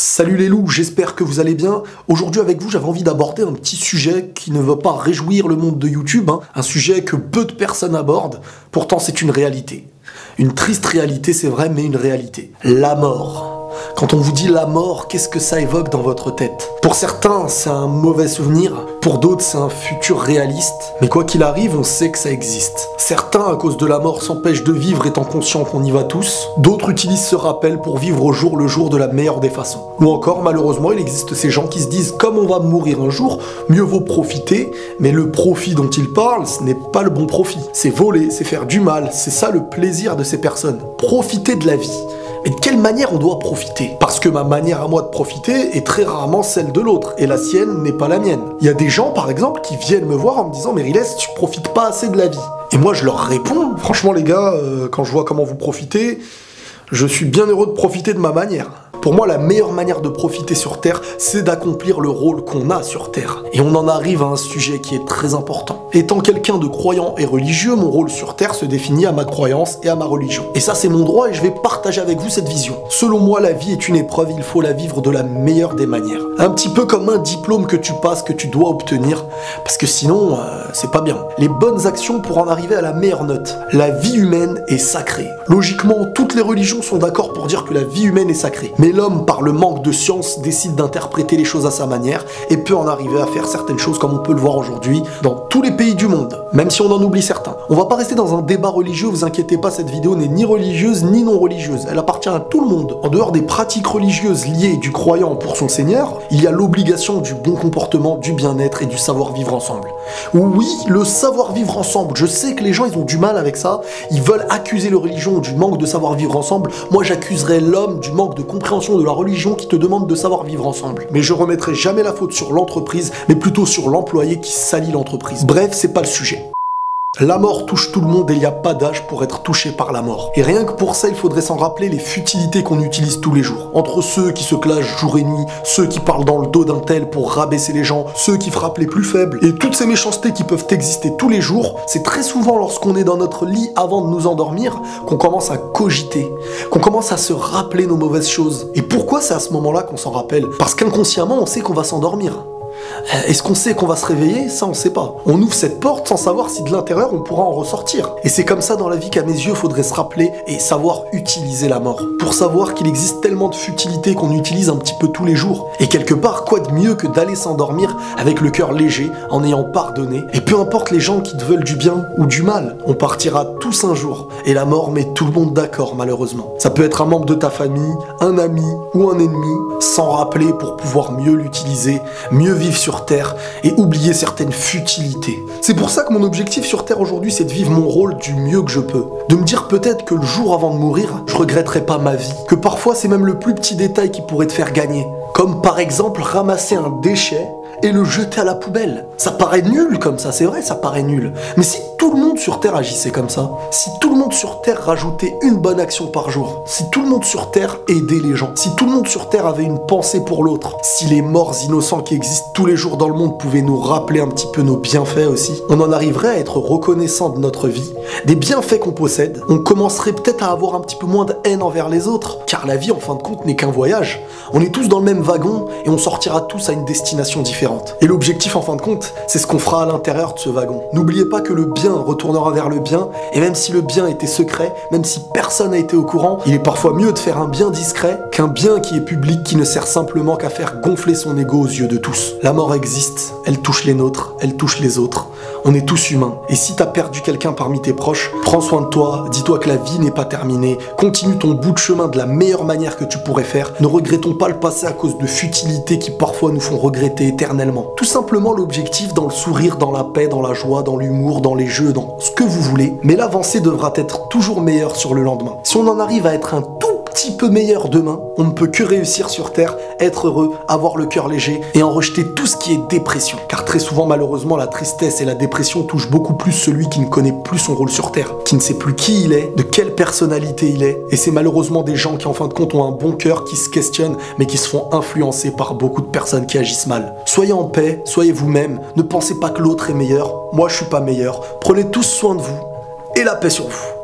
Salut les loups, j'espère que vous allez bien. Aujourd'hui avec vous, j'avais envie d'aborder un petit sujet qui ne va pas réjouir le monde de YouTube, un sujet que peu de personnes abordent, pourtant c'est une réalité. Une triste réalité, c'est vrai, mais une réalité. La mort. Quand on vous dit la mort, qu'est-ce que ça évoque dans votre tête? Pour certains, c'est un mauvais souvenir, pour d'autres, c'est un futur réaliste, mais quoi qu'il arrive, on sait que ça existe. Certains, à cause de la mort, s'empêchent de vivre étant conscients qu'on y va tous, d'autres utilisent ce rappel pour vivre au jour le jour de la meilleure des façons. Ou encore, malheureusement, il existe ces gens qui se disent, comme on va mourir un jour, mieux vaut profiter, mais le profit dont ils parlent, ce n'est pas le bon profit. C'est voler, c'est faire du mal, c'est ça le plaisir de ces personnes. Profiter de la vie. Mais de quelle manière on doit profiter? Parce que ma manière à moi de profiter est très rarement celle de l'autre, et la sienne n'est pas la mienne. Il y a des gens, par exemple, qui viennent me voir en me disant « Mais Riles, tu profites pas assez de la vie ». Et moi, je leur réponds « Franchement, les gars, quand je vois comment vous profitez, je suis bien heureux de profiter de ma manière ». Pour moi, la meilleure manière de profiter sur Terre, c'est d'accomplir le rôle qu'on a sur Terre. Et on en arrive à un sujet qui est très important. Étant quelqu'un de croyant et religieux, mon rôle sur Terre se définit à ma croyance et à ma religion. Et ça, c'est mon droit et je vais partager avec vous cette vision. Selon moi, la vie est une épreuve, il faut la vivre de la meilleure des manières. Un petit peu comme un diplôme que tu passes, que tu dois obtenir, parce que sinon, c'est pas bien. Les bonnes actions pour en arriver à la meilleure note. La vie humaine est sacrée. Logiquement, toutes les religions sont d'accord pour dire que la vie humaine est sacrée. Mais l'homme, par le manque de science, décide d'interpréter les choses à sa manière et peut en arriver à faire certaines choses comme on peut le voir aujourd'hui dans tous les pays du monde, même si on en oublie certains. On va pas rester dans un débat religieux, vous inquiétez pas, cette vidéo n'est ni religieuse ni non religieuse. Elle appartient à tout le monde. En dehors des pratiques religieuses liées du croyant pour son Seigneur, il y a l'obligation du bon comportement, du bien-être et du savoir-vivre ensemble. Oui, le savoir-vivre ensemble, je sais que les gens ils ont du mal avec ça, ils veulent accuser la religion du manque de savoir-vivre ensemble. Moi j'accuserais l'homme du manque de compréhension de la religion qui te demande de savoir vivre ensemble. Mais je remettrai jamais la faute sur l'entreprise, mais plutôt sur l'employé qui salit l'entreprise. Bref, c'est pas le sujet. La mort touche tout le monde et il n'y a pas d'âge pour être touché par la mort. Et rien que pour ça, il faudrait s'en rappeler les futilités qu'on utilise tous les jours. Entre ceux qui se clashent jour et nuit, ceux qui parlent dans le dos d'un tel pour rabaisser les gens, ceux qui frappent les plus faibles, et toutes ces méchancetés qui peuvent exister tous les jours, c'est très souvent lorsqu'on est dans notre lit avant de nous endormir qu'on commence à cogiter, qu'on commence à se rappeler nos mauvaises choses. Et pourquoi c'est à ce moment-là qu'on s'en rappelle? Parce qu'inconsciemment, on sait qu'on va s'endormir. Est-ce qu'on sait qu'on va se réveiller? Ça, on sait pas. On ouvre cette porte sans savoir si de l'intérieur on pourra en ressortir. Et c'est comme ça dans la vie qu'à mes yeux, faudrait se rappeler et savoir utiliser la mort. Pour savoir qu'il existe tellement de futilités qu'on utilise un petit peu tous les jours. Et quelque part, quoi de mieux que d'aller s'endormir avec le cœur léger, en ayant pardonné. Et peu importe les gens qui te veulent du bien ou du mal, on partira tous un jour. Et la mort met tout le monde d'accord, malheureusement. Ça peut être un membre de ta famille, un ami ou un ennemi, s'en rappeler pour pouvoir mieux l'utiliser, mieux vivre sur Terre et oublier certaines futilités. C'est pour ça que mon objectif sur Terre aujourd'hui, c'est de vivre mon rôle du mieux que je peux. De me dire peut-être que le jour avant de mourir, je regretterai pas ma vie. Que parfois c'est même le plus petit détail qui pourrait te faire gagner. Comme par exemple ramasser un déchet et le jeter à la poubelle. Ça paraît nul comme ça, c'est vrai, ça paraît nul. Mais si tout le monde sur Terre agissait comme ça, si tout le monde sur Terre rajoutait une bonne action par jour, si tout le monde sur Terre aidait les gens, si tout le monde sur Terre avait une pensée pour l'autre, si les morts innocents qui existent tous les jours dans le monde pouvaient nous rappeler un petit peu nos bienfaits aussi, on en arriverait à être reconnaissant de notre vie, des bienfaits qu'on possède, on commencerait peut-être à avoir un petit peu moins de haine envers les autres, car la vie en fin de compte n'est qu'un voyage. On est tous dans le même wagon et on sortira tous à une destination différente. Et l'objectif en fin de compte, c'est ce qu'on fera à l'intérieur de ce wagon. N'oubliez pas que le bien retournera vers le bien, et même si le bien était secret, même si personne n'a été au courant, il est parfois mieux de faire un bien discret qu'un bien qui est public, qui ne sert simplement qu'à faire gonfler son ego aux yeux de tous. La mort existe, elle touche les nôtres, elle touche les autres. On est tous humains. Et si t'as perdu quelqu'un parmi tes proches, prends soin de toi, dis-toi que la vie n'est pas terminée, continue ton bout de chemin de la meilleure manière que tu pourrais faire, ne regrettons pas le passé à cause de futilités qui parfois nous font regretter éternellement. Tout simplement l'objectif dans le sourire, dans la paix, dans la joie, dans l'humour, dans les jeux, dans ce que vous voulez, mais l'avancée devra être toujours meilleure sur le lendemain. Si on en arrive à être un tout petit peu meilleur demain, on ne peut que réussir sur Terre, être heureux, avoir le cœur léger et en rejeter tout ce qui est dépression. Car très souvent, malheureusement, la tristesse et la dépression touchent beaucoup plus celui qui ne connaît plus son rôle sur Terre, qui ne sait plus qui il est, de quelle personnalité il est. Et c'est malheureusement des gens qui, en fin de compte, ont un bon cœur, qui se questionnent, mais qui se font influencer par beaucoup de personnes qui agissent mal. Soyez en paix, soyez vous-même, ne pensez pas que l'autre est meilleur. Moi, je suis pas meilleur. Prenez tous soin de vous et la paix sur vous.